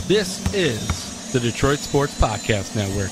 This is the Detroit Sports Podcast Network.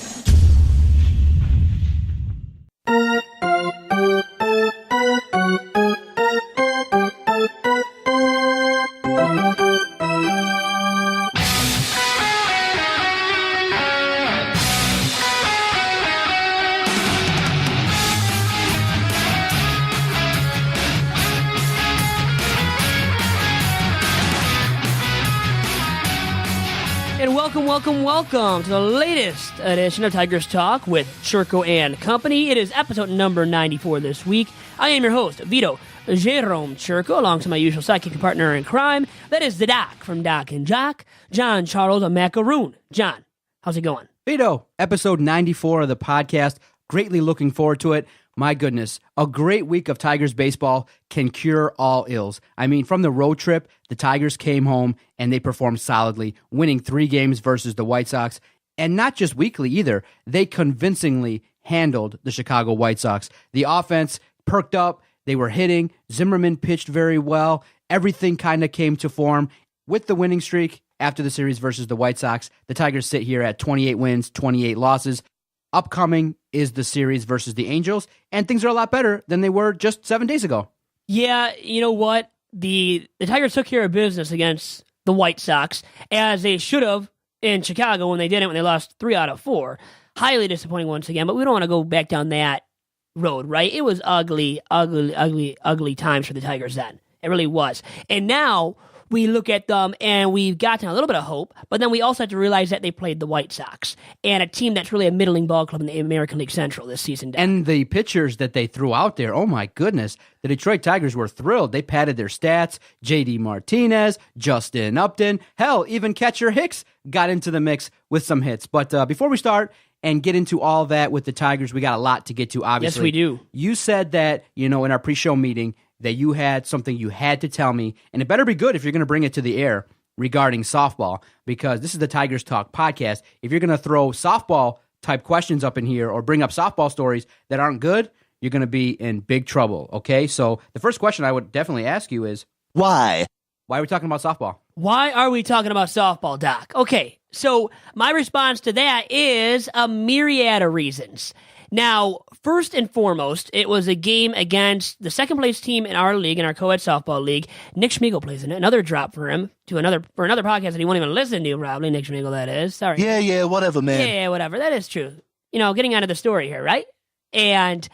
Welcome to the latest edition of Tigers Talk with Chirco and Company. It is episode number 94 this week. I am your host, Vito Jerome Chirco, alongside my usual sidekick partner in crime. That is the Doc from Doc and Jock, John Charles Macaroon. John, how's it going? Vito, episode 94 of the podcast. Greatly looking forward to it. My goodness, a great week of Tigers baseball can cure all ills. I mean, from the road trip, the Tigers came home and they performed solidly, winning 3 games versus the White Sox. And not just weekly either. They convincingly handled the Chicago White Sox. The offense perked up. They were hitting. Zimmerman pitched very well. Everything kind of came to form. With the winning streak after the series versus the White Sox, the Tigers sit here at 28 wins, 28 losses. Upcoming is the series versus the Angels, and things are a lot better than they were just 7 days ago. Yeah, you know what? The Tigers took care of business against the White Sox, as they should have in Chicago when they didn't, when they lost 3 out of 4. Highly disappointing once again, but we don't want to go back down that road, right? It was ugly times for the Tigers then. It really was. And now we look at them and we've gotten a little bit of hope, but then we also have to realize that they played the White Sox and a team that's really a middling ball club in the American League Central this season. And the pitchers that they threw out there, oh my goodness, the Detroit Tigers were thrilled. They padded their stats. J.D. Martinez, Justin Upton, hell, even catcher Hicks got into the mix with some hits. But before we start and get into all that with the Tigers, we got a lot to get to, obviously. Yes, we do. You said that, in our pre-show meeting, that you had something you had to tell me, and it better be good if you're going to bring it to the air regarding softball, because this is the Tigers Talk podcast. If you're going to throw softball-type questions up in here or bring up softball stories that aren't good, you're going to be in big trouble, okay? So the first question I would definitely ask you is, why? Why are we talking about softball? Why are we talking about softball, Doc? Okay, so my response to that is a myriad of reasons. Now, first and foremost, it was a game against the second-place team in our league, in our co-ed softball league. Nick Schmiegel plays in it. Another drop for him for another podcast that he won't even listen to, probably. Nick Schmiegel, that is. Sorry. Yeah, whatever, man. Yeah, whatever. That is true. Getting onto the story here, right? And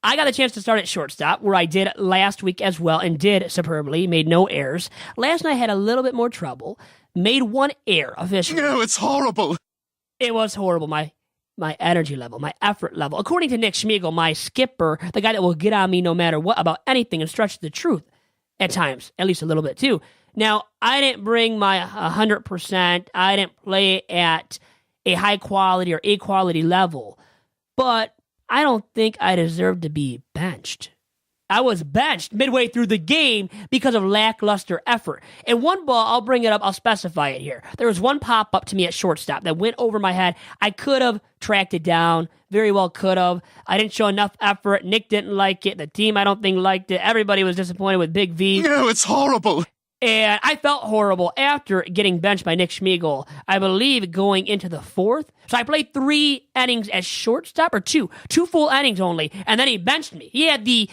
I got a chance to start at shortstop, where I did last week as well, and did superbly, made no errors. Last night I had a little bit more trouble. Made 1 error officially. No, it's horrible. It was horrible. My energy level, my effort level. According to Nick Schmiegel, my skipper, the guy that will get on me no matter what about anything and stretch the truth at times, at least a little bit too. Now, I didn't bring my 100%. I didn't play at a high quality or a quality level, but I don't think I deserve to be benched. I was benched midway through the game because of lackluster effort. And one ball, I'll bring it up, I'll specify it here. There was one pop-up to me at shortstop that went over my head. I could have tracked it down, very well could have. I didn't show enough effort. Nick didn't like it. The team, I don't think, liked it. Everybody was disappointed with Big V. No, it's horrible. And I felt horrible after getting benched by Nick Schmiegel, I believe, going into the 4th. So I played 3 innings as shortstop, or 2 full innings only, and then he benched me. He had the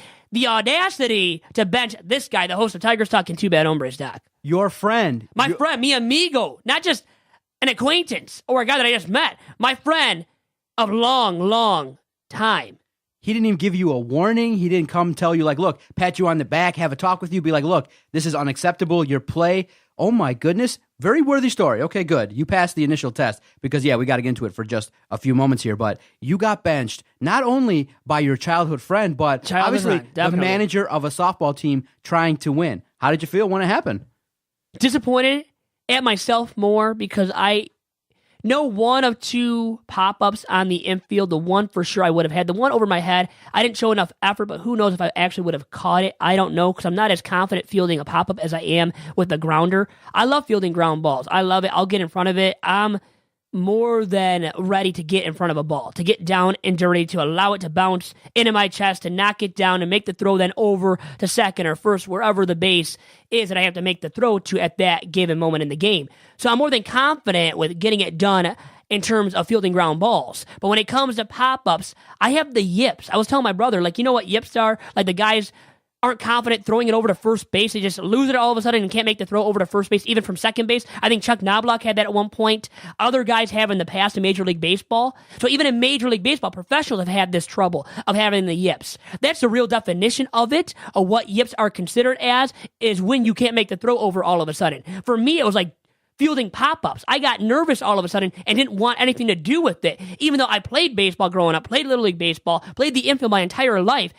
audacity to bench this guy, the host of Tigers Talk and Two Bad Hombres, Doc. Your friend. My friend, mi amigo, not just an acquaintance or a guy that I just met. My friend of long time. He didn't even give you a warning. He didn't come tell you, like, look, pat you on the back, have a talk with you, be like, look, this is unacceptable, your play. Oh, my goodness. Very worthy story. Okay, good. You passed the initial test because, yeah, we got to get into it for just a few moments here. But you got benched not only by your childhood friend, but obviously the manager of a softball team trying to win. How did you feel when it happened? Disappointed at myself more because I know 1 of 2 pop-ups on the infield. The one for sure I would have had. The one over my head, I didn't show enough effort, but who knows if I actually would have caught it. I don't know because I'm not as confident fielding a pop-up as I am with the grounder. I love fielding ground balls. I love it. I'll get in front of it. I'm more than ready to get in front of a ball, to get down and dirty, to allow it to bounce into my chest, to knock it down and make the throw then over to second or first, wherever the base is that I have to make the throw to at that given moment in the game. So I'm more than confident with getting it done in terms of fielding ground balls. But when it comes to pop-ups, I have the yips. I was telling my brother, like, you know what yips are? Like the guys aren't confident throwing it over to first base. They just lose it all of a sudden and can't make the throw over to first base, even from second base. I think Chuck Knobloch had that at one point. Other guys have in the past in Major League Baseball. So even in Major League Baseball, professionals have had this trouble of having the yips. That's the real definition of it, of what yips are considered as, is when you can't make the throw over all of a sudden. For me, it was like fielding pop-ups. I got nervous all of a sudden and didn't want anything to do with it. Even though I played baseball growing up, played Little League Baseball, played the infield my entire life,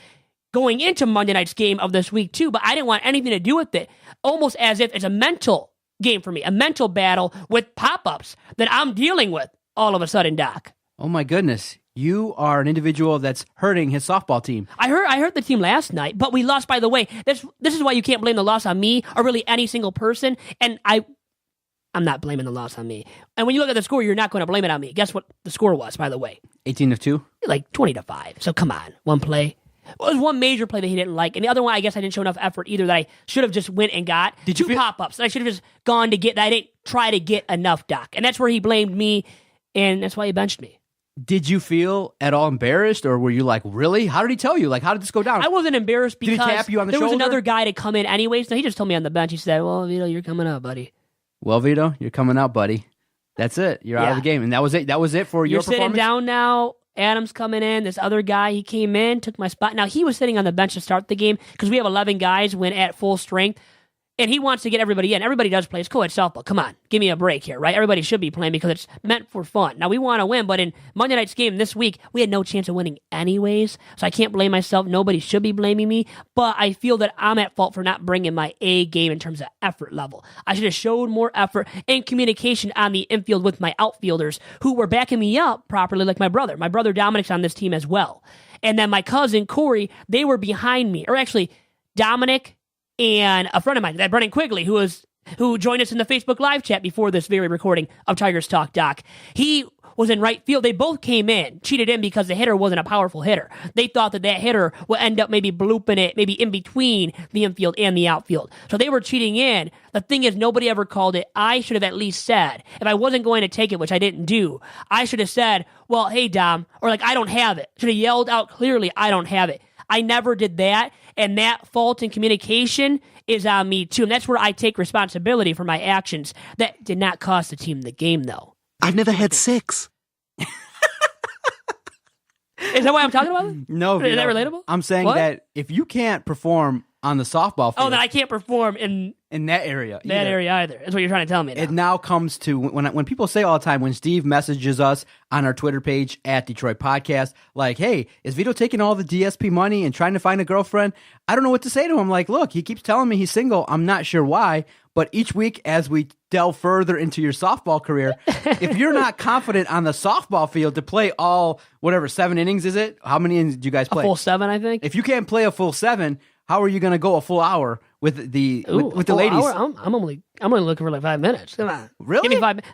going into Monday night's game of this week too, but I didn't want anything to do with it. Almost as if it's a mental game for me, a mental battle with pop-ups that I'm dealing with all of a sudden, Doc. Oh my goodness. You are an individual that's hurting his softball team. I heard the team last night, but we lost, by the way. This is why you can't blame the loss on me or really any single person, and I'm not blaming the loss on me. And when you look at the score, you're not going to blame it on me. Guess what the score was, by the way? 18-2? Like 20-5. So come on, one play. Well, it was one major play that he didn't like, and the other one, I guess I didn't show enough effort either that I should have just went and got. Did you two pop-ups that I should have just gone to get, that I didn't try to get enough, Doc. And that's where he blamed me, and that's why he benched me. Did you feel at all embarrassed, or were you like, really? How did he tell you? Like, how did this go down? I wasn't embarrassed because did he tap you on the there shoulder? was another guy to come in anyways. No, he just told me on the bench. He said, well, Vito, you're coming up, buddy. Well, Vito, you're coming out, buddy. That's it. You're out of the game. And that was it. That was it for your performance? You're sitting down now. Adam's coming in. This other guy, he came in, took my spot. Now, he was sitting on the bench to start the game because we have 11 guys when at full strength. And he wants to get everybody in. Everybody does play. It's co-ed softball. Come on. Give me a break here, right? Everybody should be playing because it's meant for fun. Now, we want to win, but in Monday night's game this week, we had no chance of winning anyways. So I can't blame myself. Nobody should be blaming me. But I feel that I'm at fault for not bringing my A game in terms of effort level. I should have showed more effort and communication on the infield with my outfielders who were backing me up properly, like my brother. My brother Dominic's on this team as well. And then my cousin Corey, they were behind me. Or actually, Dominic and a friend of mine, that Brennan Quigley, who joined us in the Facebook live chat before this very recording of Tigers Talk, Doc. He was in right field. They both came in, cheated in because the hitter wasn't a powerful hitter. They thought that hitter would end up maybe blooping it, maybe in between the infield and the outfield. So they were cheating in. The thing is, nobody ever called it. I should have at least said, if I wasn't going to take it, which I didn't do, I should have said, well, hey, Dom, or like, I don't have it. Should have yelled out clearly, I don't have it. I never did that, and that fault in communication is on me too, and that's where I take responsibility for my actions. That did not cost the team the game, though. I've never had sex. Is that why I'm talking about it? No. Is that relatable? I'm saying that if you can't perform on the softball field... Oh, then I can't perform in that area either. That area either. That's what you're trying to tell me now. It now comes to, when people say all the time, when Steve messages us on our Twitter page at Detroit Podcast, like, hey, is Vito taking all the DSP money and trying to find a girlfriend? I don't know what to say to him. Like, look, he keeps telling me he's single. I'm not sure why. But each week, as we delve further into your softball career, if you're not confident on the softball field to play all, 7 innings, is it? How many innings do you guys play? A full 7, I think. If you can't play a full 7, how are you going to go a full hour with the with the ladies? Hour? I'm only looking for like 5 minutes. Come on, really? Give me 5 minutes.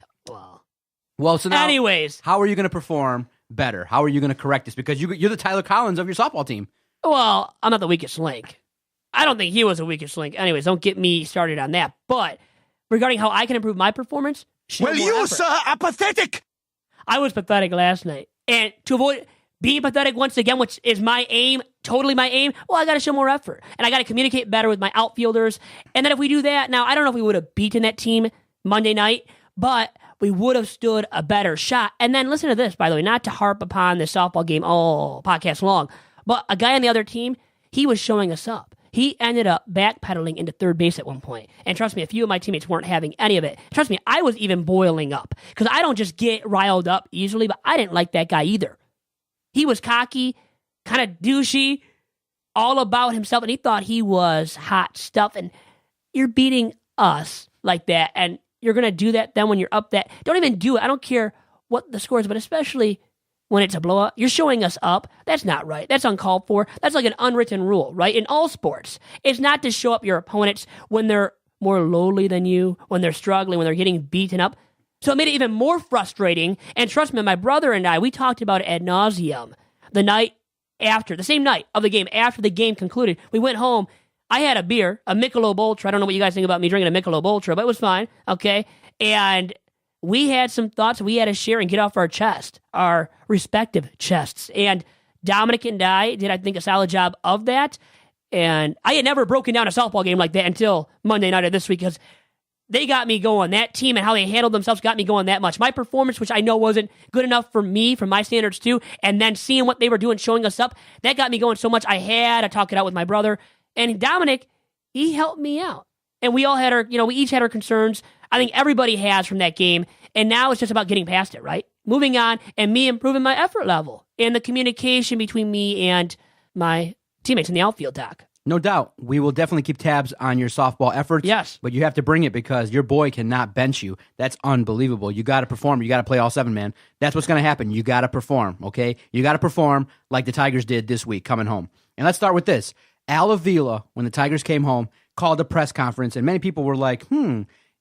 Well, so now, anyways, how are you going to perform better? How are you going to correct this? Because you're the Tyler Collins of your softball team. Well, I'm not the weakest link. I don't think he was the weakest link. Anyways, don't get me started on that. But regarding how I can improve my performance, Well, you, effort. sir, are pathetic. I was pathetic last night. And to avoid being pathetic once again, which is my aim, totally my aim, well, I got to show more effort. And I got to communicate better with my outfielders. And then if we do that, now, I don't know if we would have beaten that team Monday night, but we would have stood a better shot. And then listen to this, by the way, not to harp upon this softball game all podcast long, but a guy on the other team, he was showing us up. He ended up backpedaling into third base at one point. And trust me, a few of my teammates weren't having any of it. Trust me, I was even boiling up. Because I don't just get riled up easily, but I didn't like that guy either. He was cocky, kind of douchey, all about himself, and he thought he was hot stuff. And you're beating us like that, and you're going to do that then when you're up that. Don't even do it. I don't care what the score is, but especially when it's a blowout, you're showing us up. That's not right. That's uncalled for. That's like an unwritten rule, right? In all sports, it's not to show up your opponents when they're more lowly than you, when they're struggling, when they're getting beaten up. So it made it even more frustrating. And trust me, my brother and I, we talked about it ad nauseum the same night of the game, after the game concluded. We went home. I had a beer, a Michelob Ultra. I don't know what you guys think about me drinking a Michelob Ultra, but it was fine, okay? And we had some thoughts we had to share and get off our chest, our respective chests. And Dominic and I did, I think, a solid job of that. And I had never broken down a softball game like that until Monday night of this week, because they got me going. That team and how they handled themselves got me going that much. My performance, which I know wasn't good enough for me, from my standards too, and then seeing what they were doing, showing us up, that got me going so much. I had to talk it out with my brother. And Dominic, he helped me out. And we all had we each had our concerns. I think everybody has from that game. And now it's just about getting past it, right? Moving on and me improving my effort level and the communication between me and my teammates in the outfield, Doc. No doubt. We will definitely keep tabs on your softball efforts. Yes. But you have to bring it, because your boy cannot bench you. That's unbelievable. You got to perform. You got to play all 7, man. That's what's going to happen. You got to perform, okay? You got to perform like the Tigers did this week coming home. And let's start with this. Avila, when the Tigers came home, called a press conference, and many people were like,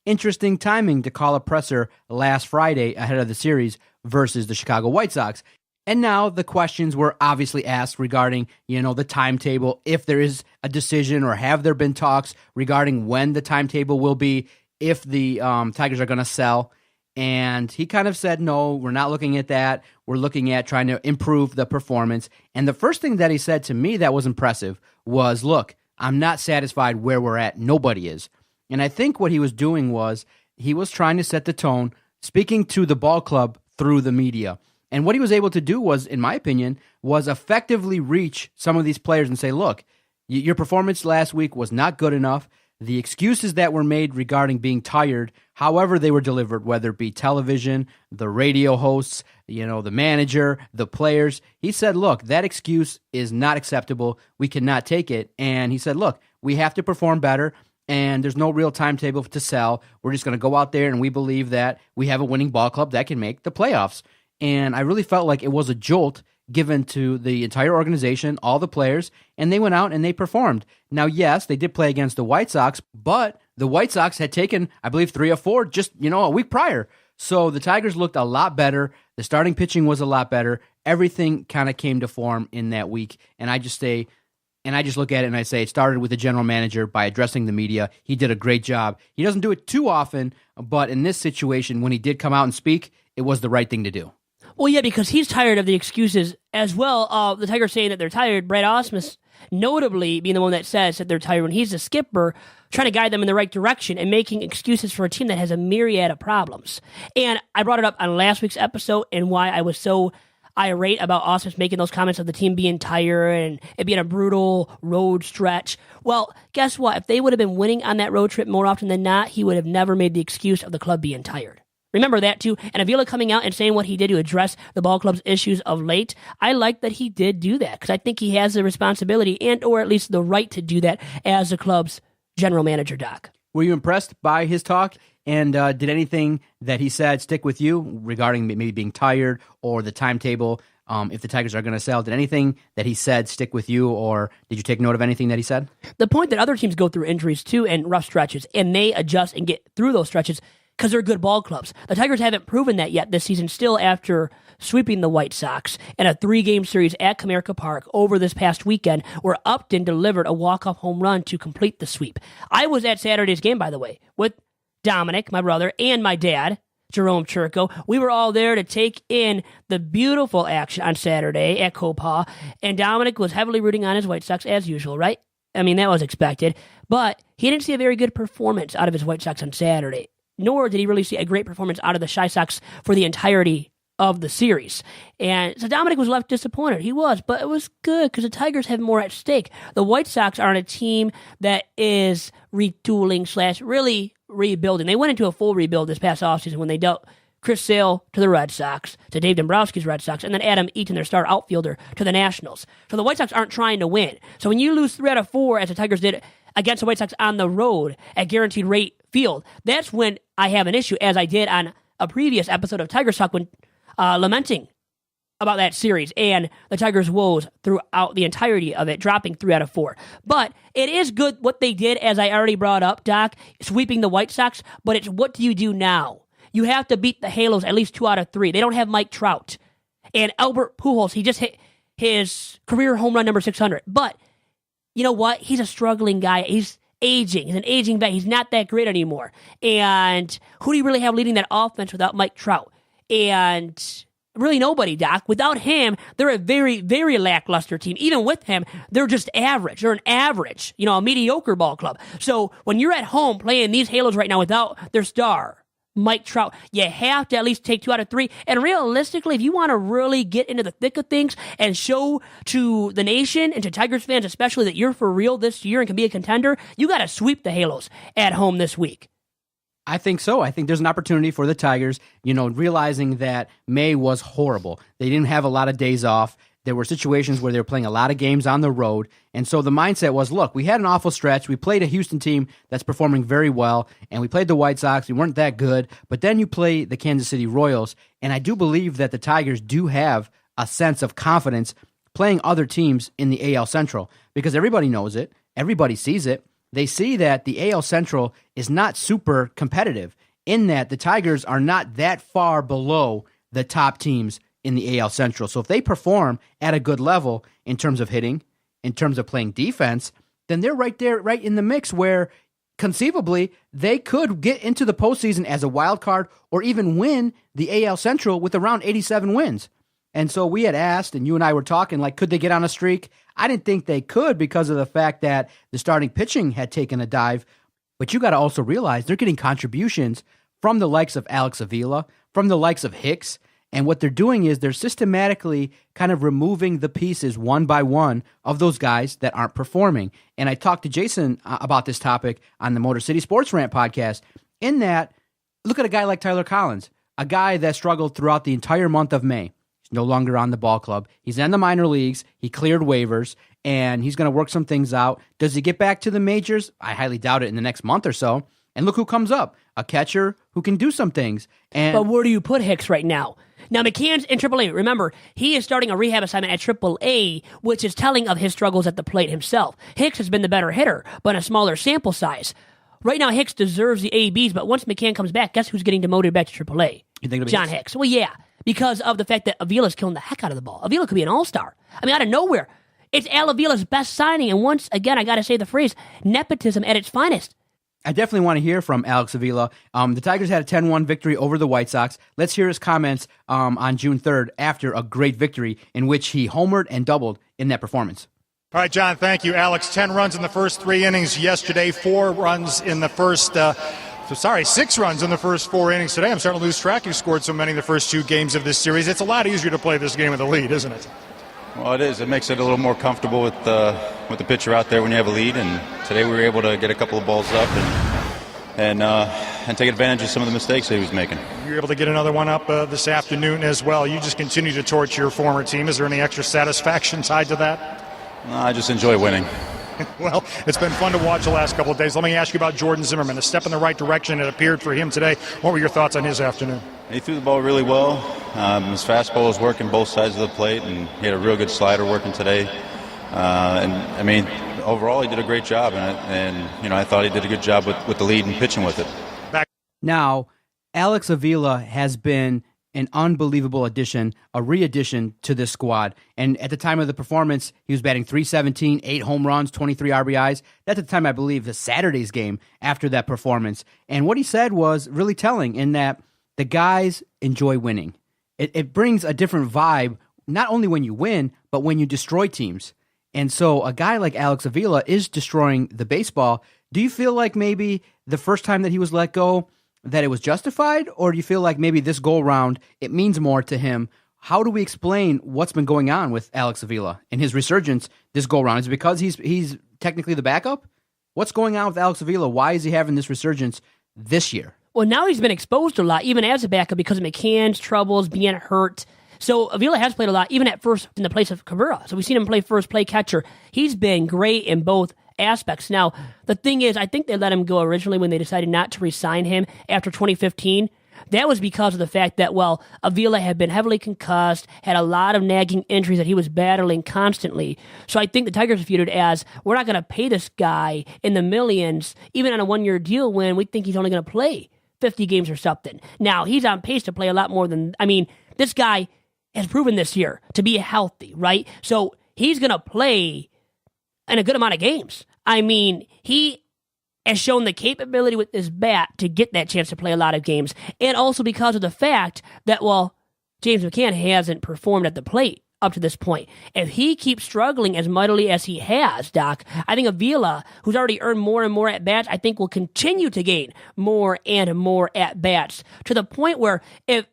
interesting timing to call a presser last Friday ahead of the series versus the Chicago White Sox. And now the questions were obviously asked regarding, the timetable, if there is a decision, or have there been talks regarding when the timetable will be, if the Tigers are going to sell. And he kind of said, no, we're not looking at that. We're looking at trying to improve the performance. And the first thing that he said to me that was impressive was, look, I'm not satisfied where we're at. Nobody is. And I think what he was doing was he was trying to set the tone, speaking to the ball club through the media. And what he was able to do was, in my opinion, was effectively reach some of these players and say, look, your performance last week was not good enough. The excuses that were made regarding being tired, however they were delivered, whether it be television, the radio hosts, the manager, the players, he said, look, that excuse is not acceptable. We cannot take it. And he said, look, we have to perform better, and there's no real timetable to sell. We're just going to go out there, and we believe that we have a winning ball club that can make the playoffs. And I really felt like it was a jolt given to the entire organization, all the players, and they went out and they performed. Now, yes, they did play against the White Sox, but the White Sox had taken, I believe, 3 or 4 just, a week prior. So the Tigers looked a lot better. The starting pitching was a lot better. Everything kind of came to form in that week. And I just look at it and I say, it started with the general manager by addressing the media. He did a great job. He doesn't do it too often, but in this situation, when he did come out and speak, it was the right thing to do. Well, yeah, because he's tired of the excuses as well. The Tigers saying that they're tired. Brad Ausmus notably being the one that says that they're tired when he's the skipper, trying to guide them in the right direction and making excuses for a team that has a myriad of problems. And I brought it up on last week's episode and why I was so irate about Ausmus making those comments of the team being tired and it being a brutal road stretch. Well, guess what? If they would have been winning on that road trip more often than not, he would have never made the excuse of the club being tired. Remember that too. And Avila coming out and saying what he did to address the ball club's issues of late, I like that he did do that, because I think he has the responsibility and or at least the right to do that as the club's general manager, Doc. Were you impressed by his talk? And did anything that he said stick with you regarding maybe being tired or the timetable, if the Tigers are going to sell? Did anything that he said stick with you, or did you take note of anything that he said? The point that other teams go through injuries too and rough stretches, and they adjust and get through those stretches because they're good ball clubs. The Tigers haven't proven that yet this season, still after sweeping the White Sox in a 3-game series at Comerica Park over this past weekend, where Upton delivered a walk-off home run to complete the sweep. I was at Saturday's game, by the way, with Dominic, my brother, and my dad, Jerome Chirco. We were all there to take in the beautiful action on Saturday at Copa, and Dominic was heavily rooting on his White Sox as usual, right? I mean, that was expected, but he didn't see a very good performance out of his White Sox on Saturday, nor did he really see a great performance out of the Chi Sox for the entirety of the series. And so Dominic was left disappointed. He was, but it was good because the Tigers have more at stake. The White Sox are on a team that is retooling / really rebuilding. They went into a full rebuild this past offseason when they dealt Chris Sale to the Red Sox, to Dave Dombrowski's Red Sox, and then Adam Eaton, their star outfielder, to the Nationals. So the White Sox aren't trying to win. So when you lose 3 out of 4, as the Tigers did against the White Sox on the road at Guaranteed Rate Field, that's when I have an issue, as I did on a previous episode of Tigers Talk when lamenting about that series and the Tigers' woes throughout the entirety of it, dropping 3 out of 4. But it is good what they did, as I already brought up, Doc, sweeping the White Sox, but it's what do you do now? You have to beat the Halos at least 2 out of 3. They don't have Mike Trout. And Albert Pujols, he just hit his career home run number 600. But you know what? He's a struggling guy. He's aging. He's an aging vet. He's not that great anymore. And who do you really have leading that offense without Mike Trout? And really nobody, Doc. Without him, they're a very, very lackluster team. Even with him, they're just average. They're an average, a mediocre ball club. So when you're at home playing these Halos right now without their star, Mike Trout, you have to at least take 2 out of 3. And realistically, if you want to really get into the thick of things and show to the nation and to Tigers fans especially that you're for real this year and can be a contender, you got to sweep the Halos at home this week. I think so. I think there's an opportunity for the Tigers, realizing that May was horrible. They didn't have a lot of days off. There were situations where they were playing a lot of games on the road. And so the mindset was, look, we had an awful stretch. We played a Houston team that's performing very well, and we played the White Sox. We weren't that good. But then you play the Kansas City Royals, and I do believe that the Tigers do have a sense of confidence playing other teams in the AL Central because everybody knows it. Everybody sees it. They see that the AL Central is not super competitive in that the Tigers are not that far below the top teams in the AL Central. So if they perform at a good level in terms of hitting, in terms of playing defense, then they're right there, right in the mix where conceivably they could get into the postseason as a wild card or even win the AL Central with around 87 wins. And so we had asked, and you and I were talking, could they get on a streak? I didn't think they could because of the fact that the starting pitching had taken a dive. But you got to also realize they're getting contributions from the likes of Alex Avila, from the likes of Hicks. And what they're doing is they're systematically kind of removing the pieces one by one of those guys that aren't performing. And I talked to Jason about this topic on the Motor City Sports Rant podcast in that, look at a guy like Tyler Collins, a guy that struggled throughout the entire month of May. He's no longer on the ball club. He's in the minor leagues. He cleared waivers, and he's going to work some things out. Does he get back to the majors? I highly doubt it in the next month or so. And look who comes up, a catcher who can do some things. But where do you put Hicks right now? Now, McCann's in Triple-A. Remember, he is starting a rehab assignment at Triple-A, which is telling of his struggles at the plate himself. Hicks has been the better hitter, but in a smaller sample size. Right now, Hicks deserves the ABs, but once McCann comes back, guess who's getting demoted back to Triple-A? You think it'll be John Hicks. Well, yeah, because of the fact that Avila's killing the heck out of the ball. Avila could be an all-star. I mean, out of nowhere. It's Al Avila's best signing, and once again, I got to say the phrase, nepotism at its finest. I definitely want to hear from Alex Avila. The Tigers had a 10-1 victory over the White Sox. Let's hear his comments on June 3rd after a great victory in which he homered and doubled in that performance. All right, John, thank you. Alex, 10 runs in the first 3 innings yesterday, 4 runs in the first 6 runs in the first 4 innings today. I'm starting to lose track. You scored so many in the first 2 games of this series. It's a lot easier to play this game with a lead, isn't it? Well, it is. It makes it a little more comfortable with the pitcher out there when you have a lead. And today we were able to get a couple of balls up and take advantage of some of the mistakes that he was making. You were able to get another one up this afternoon as well. You just continue to torch your former team. Is there any extra satisfaction tied to that? No, I just enjoy winning. Well, it's been fun to watch the last couple of days. Let me ask you about Jordan Zimmerman. A step in the right direction, it appeared for him today. What were your thoughts on his afternoon? He threw the ball really well. His fastball was working both sides of the plate, and he had a real good slider working today. Overall, he did a great job, and I thought he did a good job with the lead and pitching with it. Now, Alex Avila has been an unbelievable addition, a re-addition to this squad. And at the time of the performance, he was batting .317, 8 home runs, 23 RBIs. That's at the time, I believe, the Saturday's game after that performance. And what he said was really telling in that the guys enjoy winning. It brings a different vibe, not only when you win, but when you destroy teams. And so a guy like Alex Avila is destroying the baseball. Do you feel like maybe the first time that he was let go, that it was justified? Or do you feel like maybe this go-round, it means more to him? How do we explain what's been going on with Alex Avila and his resurgence this go-round? Is it because he's technically the backup? What's going on with Alex Avila? Why is he having this resurgence this year? Well, now he's been exposed a lot, even as a backup, because of McCann's troubles, being hurt. So Avila has played a lot, even at first in the place of Cabrera. So we've seen him play first, play catcher. He's been great in both aspects. Now, the thing is, I think they let him go originally when they decided not to re-sign him after 2015. That was because of the fact that, Avila had been heavily concussed, had a lot of nagging injuries that he was battling constantly. So I think the Tigers viewed it as, we're not going to pay this guy in the millions, even on a 1-year deal when we think he's only going to play 50 games or something. Now, he's on pace to play a lot more than, this guy has proven this year to be healthy, right? So he's going to play in a good amount of games. He has shown the capability with his bat to get that chance to play a lot of games. And also because of the fact that, James McCann hasn't performed at the plate up to this point. If he keeps struggling as mightily as he has, Doc, I think Avila, who's already earned more and more at-bats, I think will continue to gain more and more at-bats to the point where if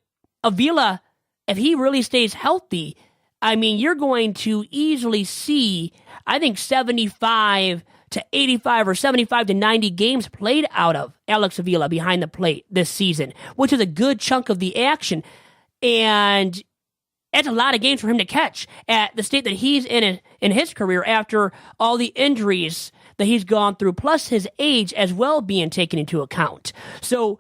Avila, if he really stays healthy, you're going to easily see, I think, 75 to 85 or 75 to 90 games played out of Alex Avila behind the plate this season, which is a good chunk of the action. And that's a lot of games for him to catch at the state that he's in his career after all the injuries that he's gone through, plus his age as well being taken into account. So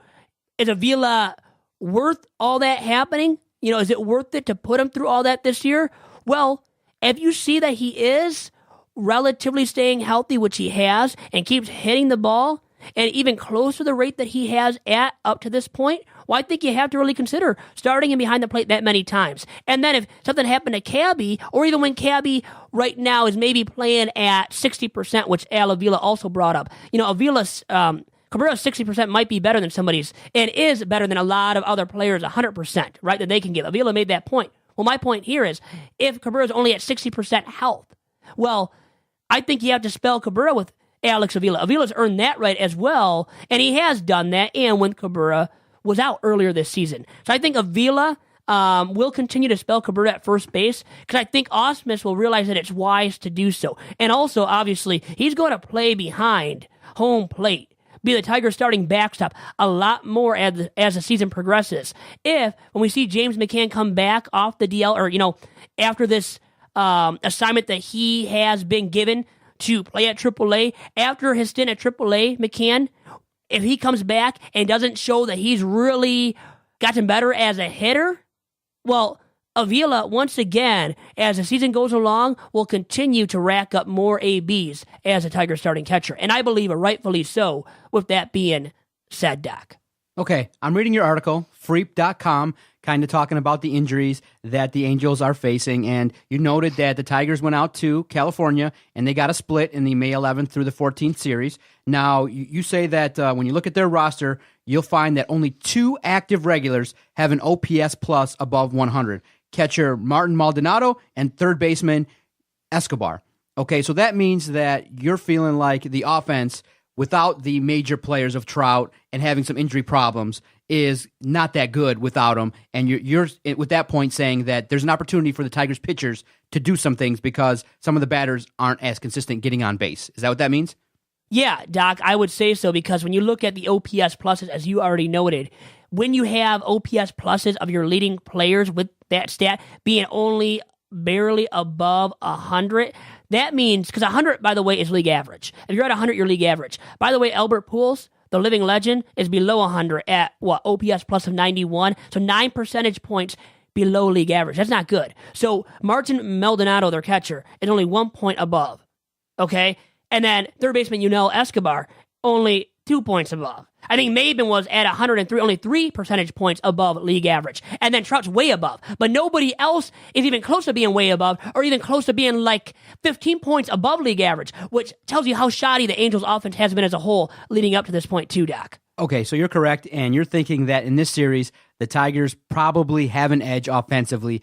is Avila worth all that happening? Is it worth it to put him through all that this year? Well, if you see that he is relatively staying healthy, which he has, and keeps hitting the ball, and even close to the rate that he has at up to this point, I think you have to really consider starting him behind the plate that many times. And then if something happened to Cabby, or even when Cabby right now is maybe playing at 60%, which Al Avila also brought up, Avila's Cabrera's 60% might be better than somebody's, and is better than a lot of other players 100%, right, that they can give. Avila made that point. Well, my point here is, if Cabrera's only at 60% health, I think you have to spell Cabrera with Alex Avila. Avila's earned that right as well, and he has done that, and when Cabrera was out earlier this season. So I think Avila will continue to spell Cabrera at first base, because I think Ausmus will realize that it's wise to do so. And also, obviously, he's going to play behind home plate, be the Tigers' starting backstop a lot more as the season progresses. When we see James McCann come back off the DL, or, after this assignment that he has been given to play at Triple-A, after his stint at Triple-A, McCann, if he comes back and doesn't show that he's really gotten better as a hitter, Avila, once again, as the season goes along, will continue to rack up more ABs as a Tiger starting catcher. And I believe rightfully so, with that being said, Doc. Okay, I'm reading your article, freep.com, kind of talking about the injuries that the Angels are facing, and you noted that the Tigers went out to California, and they got a split in the May 11th through the 14th series. Now, you say that when you look at their roster, you'll find that only 2 active regulars have an OPS plus above 100. Catcher Martin Maldonado and third baseman Escobar. Okay, so that means that you're feeling like the offense, without the major players of Trout and having some injury problems, is not that good without them. And you're with that point saying that there's an opportunity for the Tigers pitchers to do some things because some of the batters aren't as consistent getting on base. Is that what that means? Yeah, Doc, I would say so, because when you look at the OPS pluses, as you already noted, when you have OPS pluses of your leading players with that stat being only barely above 100, that means, because 100, by the way, is league average. If you're at 100, you're league average. By the way, Albert Pujols, the living legend, is below 100 at, OPS plus of 91, so 9 percentage points below league average. That's not good. So Martin Maldonado, their catcher, is only 1 point above, okay? And then third baseman Escobar, only 2 points above. I think Maben was at 103, only 3 percentage points above league average. And then Trout's way above. But nobody else is even close to being way above, or even close to being like 15 points above league average, which tells you how shoddy the Angels' offense has been as a whole leading up to this point too, Doc. Okay, so you're correct, and you're thinking that in this series, the Tigers probably have an edge offensively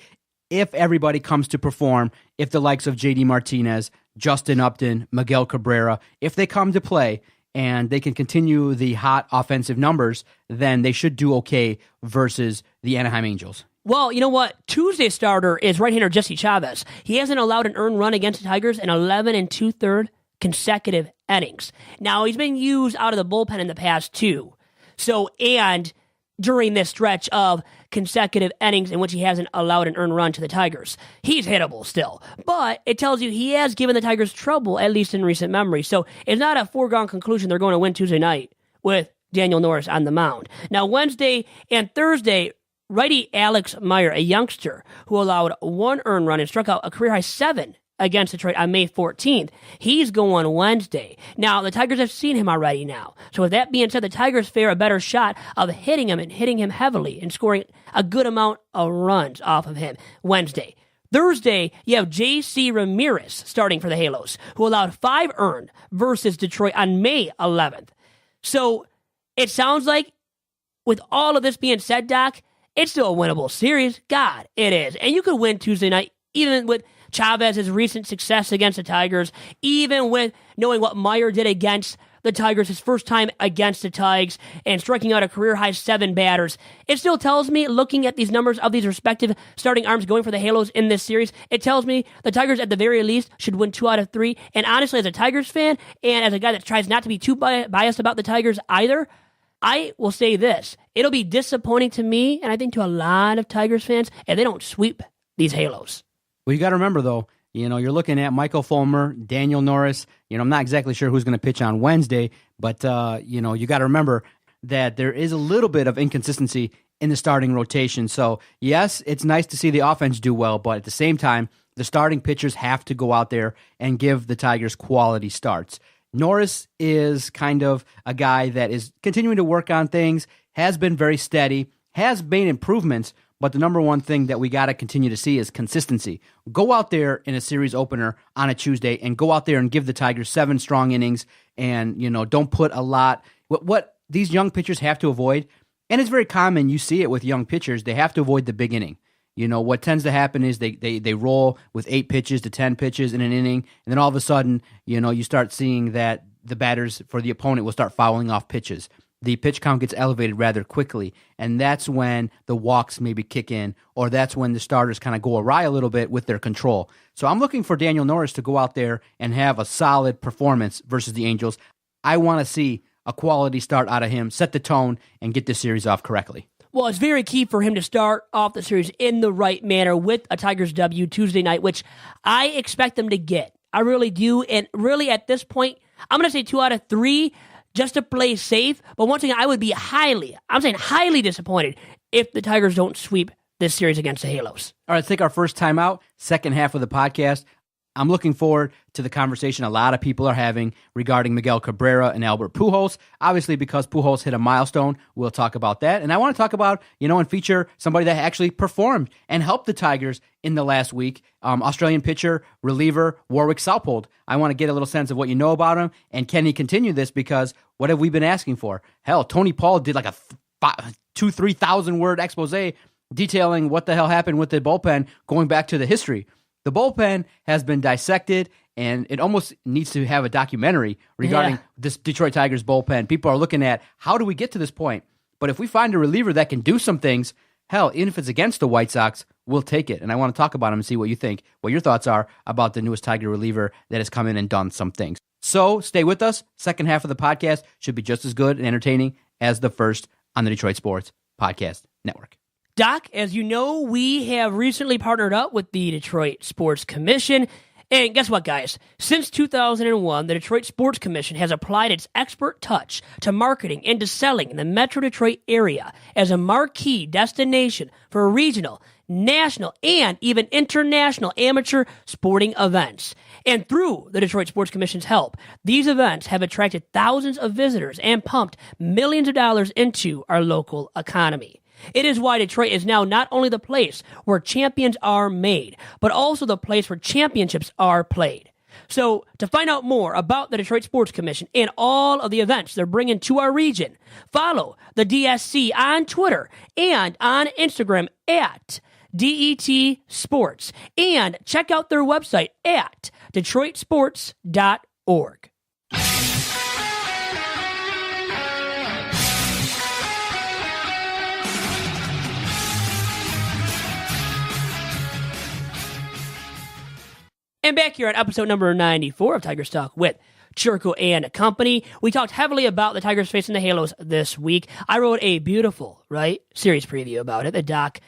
if everybody comes to perform, if the likes of J.D. Martinez, Justin Upton, Miguel Cabrera, if they come to play and they can continue the hot offensive numbers, then they should do okay versus the Anaheim Angels. Well, you know what? Tuesday's starter is right-hander Jesse Chavez. He hasn't allowed an earned run against the Tigers in 11 2/3 consecutive innings. Now, he's been used out of the bullpen in the past too. So, and during this stretch of consecutive innings in which he hasn't allowed an earned run to the Tigers, he's hittable still. But it tells you he has given the Tigers trouble, at least in recent memory. So it's not a foregone conclusion they're going to win Tuesday night with Daniel Norris on the mound. Now, Wednesday and Thursday, righty Alex Meyer, a youngster who allowed 1 earned run and struck out a career-high 7 against Detroit on May 14th. He's going Wednesday. Now, the Tigers have seen him already now. So with that being said, the Tigers fare a better shot of hitting him and hitting him heavily and scoring a good amount of runs off of him Wednesday. Thursday, you have J.C. Ramirez starting for the Halos, who allowed 5 earned versus Detroit on May 11th. So it sounds like, with all of this being said, Doc, it's still a winnable series. God, it is. And you could win Tuesday night, even with Chavez's recent success against the Tigers, even with knowing what Meyer did against the Tigers, his first time against the Tigers, and striking out a career-high 7 batters. It still tells me, looking at these numbers of these respective starting arms going for the Halos in this series, it tells me the Tigers, at the very least, should win 2 out of 3. And honestly, as a Tigers fan, and as a guy that tries not to be too biased about the Tigers either, I will say this. It'll be disappointing to me, and I think to a lot of Tigers fans, if they don't sweep these Halos. Well, you got to remember, though, you're looking at Michael Fulmer, Daniel Norris. I'm not exactly sure who's going to pitch on Wednesday, but, you got to remember that there is a little bit of inconsistency in the starting rotation. So, yes, it's nice to see the offense do well, but at the same time, the starting pitchers have to go out there and give the Tigers quality starts. Norris is kind of a guy that is continuing to work on things, has been very steady, has made improvements, but the number one thing that we got to continue to see is consistency. Go out there in a series opener on a Tuesday and go out there and give the Tigers 7 strong innings and, don't put a lot. What these young pitchers have to avoid, and it's very common, you see it with young pitchers, they have to avoid the big inning. What tends to happen is they roll with 8 pitches to 10 pitches in an inning, and then all of a sudden, you start seeing that the batters for the opponent will start fouling off pitches. The pitch count gets elevated rather quickly, and that's when the walks maybe kick in, or that's when the starters kind of go awry a little bit with their control. So I'm looking for Daniel Norris to go out there and have a solid performance versus the Angels. I want to see a quality start out of him, set the tone, and get this series off correctly. Well, it's very key for him to start off the series in the right manner with a Tigers W Tuesday night, which I expect them to get. I really do, and really at this point, I'm going to say 2 out of 3, just to play safe. But once again, I would be highly disappointed if the Tigers don't sweep this series against the Halos. All right, let's take our first time out, second half of the podcast. I'm looking forward to the conversation a lot of people are having regarding Miguel Cabrera and Albert Pujols. Obviously, because Pujols hit a milestone, we'll talk about that. And I want to talk about, and feature somebody that actually performed and helped the Tigers in the last week. Australian pitcher, reliever, Warwick Saupold. I want to get a little sense of what you know about him, and can he continue this? Because what have we been asking for? Hell, Tony Paul did like a 2,000-3,000 word expose detailing what the hell happened with the bullpen going back to the history. The bullpen has been dissected, and it almost needs to have a documentary regarding this Detroit Tigers bullpen. People are looking at, how do we get to this point? But if we find a reliever that can do some things, hell, even if it's against the White Sox, we'll take it. And I want to talk about him and see what you think, what your thoughts are about the newest Tiger reliever that has come in and done some things. So stay with us. Second half of the podcast should be just as good and entertaining as the first on the Detroit Sports Podcast Network. Doc, as you know, we have recently partnered up with the Detroit Sports Commission. And guess what, guys? Since 2001, the Detroit Sports Commission has applied its expert touch to marketing and to selling in the Metro Detroit area as a marquee destination for regional, national, and even international amateur sporting events. And through the Detroit Sports Commission's help, these events have attracted thousands of visitors and pumped millions of dollars into our local economy. It is why Detroit is now not only the place where champions are made, but also the place where championships are played. So, to find out more about the Detroit Sports Commission and all of the events they're bringing to our region, follow the DSC on Twitter and on Instagram at DET Sports, and check out their website at DetroitSports.org. And back here on episode number 94 of Tigers Talk with Chirco and Company, we talked heavily about the Tigers facing the Halos this week. I wrote a beautiful, series preview about it. The doc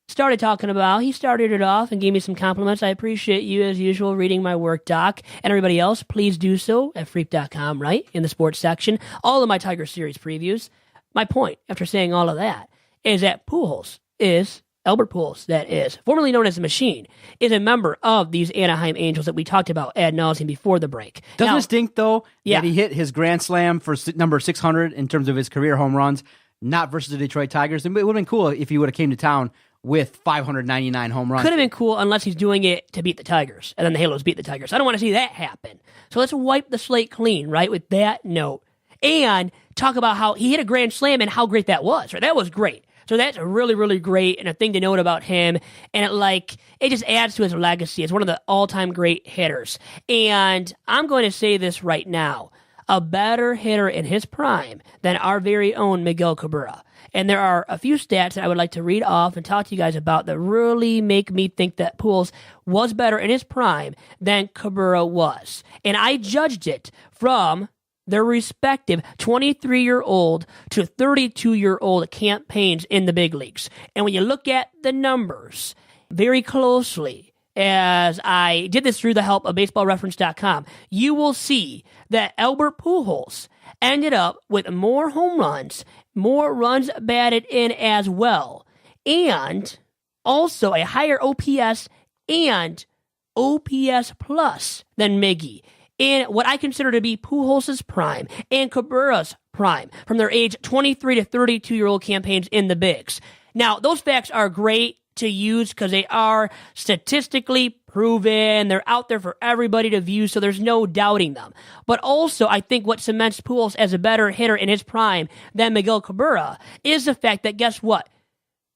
started talking about. He started it off and gave me some compliments. I appreciate you, as usual, reading my work, Doc. And everybody else, please do so at freep.com, in the sports section. All of my Tiger series previews. My point, after saying all of that, is that Pujols is Albert Pujols, that is, formerly known as the Machine, is a member of these Anaheim Angels that we talked about ad nauseum before the break. Doesn't it stink, though, yeah. that he hit his grand slam for number 600 in terms of his career home runs, not versus the Detroit Tigers? It would have been cool if he would have came to town with 599 home runs. Could have been cool unless he's doing it to beat the Tigers, and then the Halos beat the Tigers. I don't want to see that happen. So let's wipe the slate clean, right, with that note, and talk about how he hit a grand slam and how great that was. Right, that was great. So that's really, really great, and a thing to note about him. And it just adds to his legacy as one of the all-time great hitters. And I'm going to say this right now: a better hitter in his prime than our very own Miguel Cabrera. And there are a few stats that I would like to read off and talk to you guys about that really make me think that Pujols was better in his prime than Cabrera was. And I judged it from their respective 23-year-old to 32-year-old campaigns in the big leagues. And when you look at the numbers very closely, as I did this through the help of baseballreference.com, you will see that Albert Pujols ended up with more home runs, more runs batted in as well, and also a higher OPS and OPS plus than Miggy in what I consider to be Pujols' prime and Cabrera's prime from their age 23 to 32-year-old campaigns in the bigs. Now, those facts are great to use because they are statistically proven. They're out there for everybody to view, so there's no doubting them. But also, I think what cements Pujols as a better hitter in his prime than Miguel Cabrera is the fact that, guess what?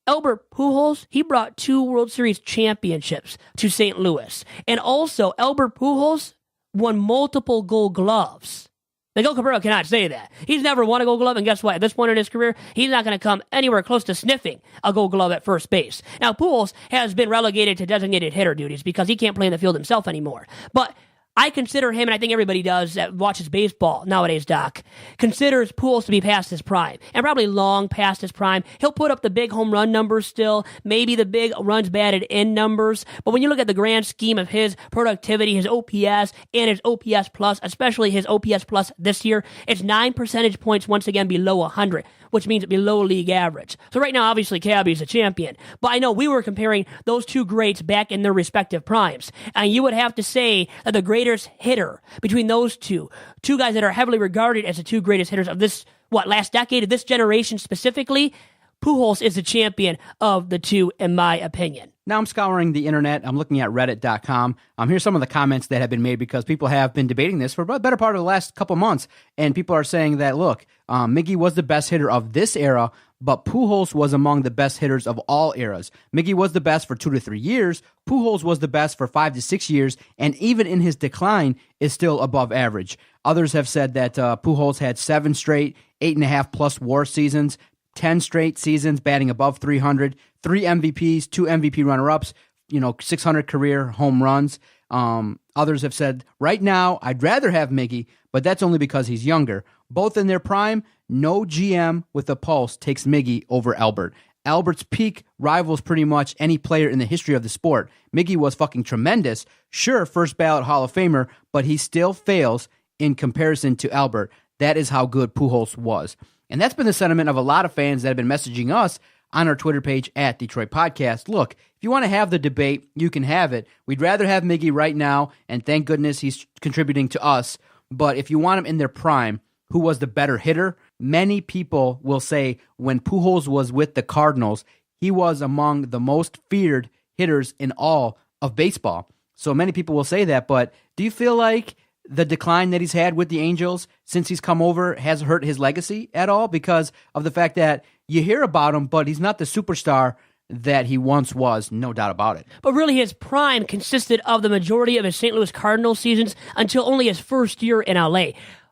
Albert Pujols, he brought 2 World Series championships to St. Louis. And also, Albert Pujols won multiple Gold Gloves. Miguel Cabrera cannot say that. He's never won a Gold Glove, and guess what? At this point in his career, he's not going to come anywhere close to sniffing a Gold Glove at first base. Now, Pujols has been relegated to designated hitter duties because he can't play in the field himself anymore. But I consider him, and I think everybody does that watches baseball nowadays, Doc, considers Pujols to be past his prime, and probably long past his prime. He'll put up the big home run numbers still, maybe the big runs batted in numbers, but when you look at the grand scheme of his productivity, his OPS, and his OPS plus, especially his OPS plus this year, it's 9 percentage points once again below 100, which means below league average. So right now, obviously, Cabby's a champion, but I know we were comparing those two greats back in their respective primes, and you would have to say that the greatest hitter between those two guys that are heavily regarded as the 2 greatest hitters of this, last decade, of this generation specifically, Pujols is the champion of the 2, in my opinion. Now I'm scouring the internet. I'm looking at reddit.com. Here's some of the comments that have been made because people have been debating this for a better part of the last couple months. And people are saying that, look, Miggy was the best hitter of this era, but Pujols was among the best hitters of all eras. Miggy was the best for 2 to 3 years. Pujols was the best for 5 to 6 years, and even in his decline is still above average. Others have said that Pujols had 7 straight 8.5+ WAR seasons, 10 straight seasons batting above 300, 3 MVPs, 2 MVP runner-ups, 600 career home runs. Others have said, right now, I'd rather have Miggy, but that's only because he's younger. Both in their prime, no GM with a pulse takes Miggy over Albert. Albert's peak rivals pretty much any player in the history of the sport. Miggy was fucking tremendous. Sure, first ballot Hall of Famer, but he still fails in comparison to Albert. That is how good Pujols was. And that's been the sentiment of a lot of fans that have been messaging us on our Twitter page at Detroit Podcast. Look, if you want to have the debate, you can have it. We'd rather have Miggy right now, and thank goodness he's contributing to us. But if you want him in their prime, who was the better hitter? Many people will say when Pujols was with the Cardinals, he was among the most feared hitters in all of baseball. So many people will say that, but do you feel like the decline that he's had with the Angels since he's come over has hurt his legacy at all because of the fact that you hear about him, but he's not the superstar that he once was, no doubt about it. But really his prime consisted of the majority of his St. Louis Cardinals seasons until only his first year in LA.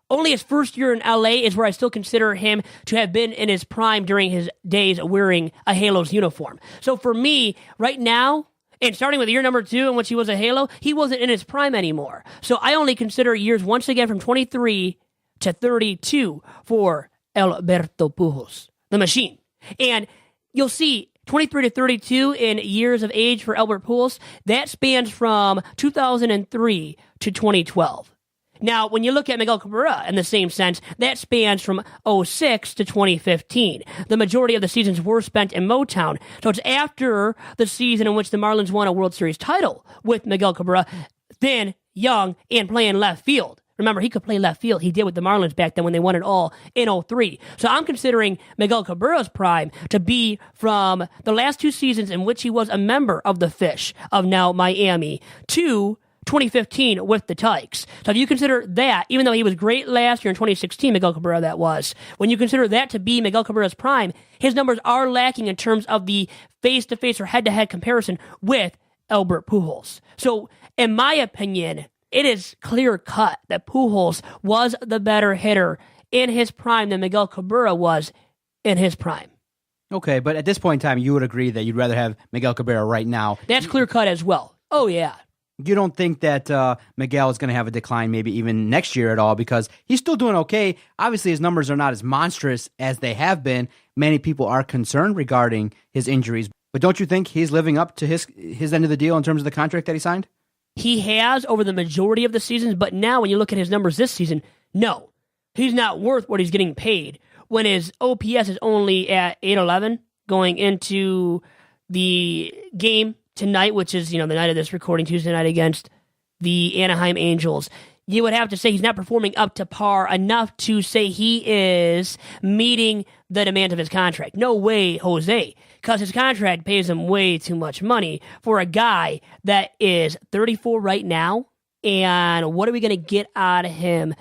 Only his first year in LA is where I still consider him to have been in his prime during his days wearing a Halos uniform. So for me, right now, and starting with year number 2 in which he was a Halo, he wasn't in his prime anymore. So I only consider years once again from 23 to 32 for Alberto Pujols, the machine. And you'll see 23 to 32 in years of age for Albert Pujols, that spans from 2003 to 2012. Now, when you look at Miguel Cabrera in the same sense, that spans from 06 to 2015. The majority of the seasons were spent in Motown. So it's after the season in which the Marlins won a World Series title with Miguel Cabrera, then young and playing left field. Remember, he could play left field. He did with the Marlins back then when they won it all in 03. So I'm considering Miguel Cabrera's prime to be from the last 2 seasons in which he was a member of the Fish of now Miami to 2015 with the Tykes. So if you consider that, even though he was great last year in 2016, Miguel Cabrera that was, when you consider that to be Miguel Cabrera's prime, his numbers are lacking in terms of the face-to-face or head-to-head comparison with Albert Pujols. So in my opinion, it is clear-cut that Pujols was the better hitter in his prime than Miguel Cabrera was in his prime. Okay, but at this point in time, you would agree that you'd rather have Miguel Cabrera right now. That's clear-cut as well. Oh, yeah. You don't think that Miguel is going to have a decline maybe even next year at all, because he's still doing okay. Obviously, his numbers are not as monstrous as they have been. Many people are concerned regarding his injuries. But don't you think he's living up to his end of the deal in terms of the contract that he signed? He has over the majority of the seasons, but now when you look at his numbers this season, no. He's not worth what he's getting paid when his OPS is only at 811 going into the game tonight, which is, the night of this recording, Tuesday night against the Anaheim Angels. You would have to say he's not performing up to par enough to say he is meeting the demands of his contract. No way, Jose, because his contract pays him way too much money for a guy that is 34 right now. And what are we going to get out of him?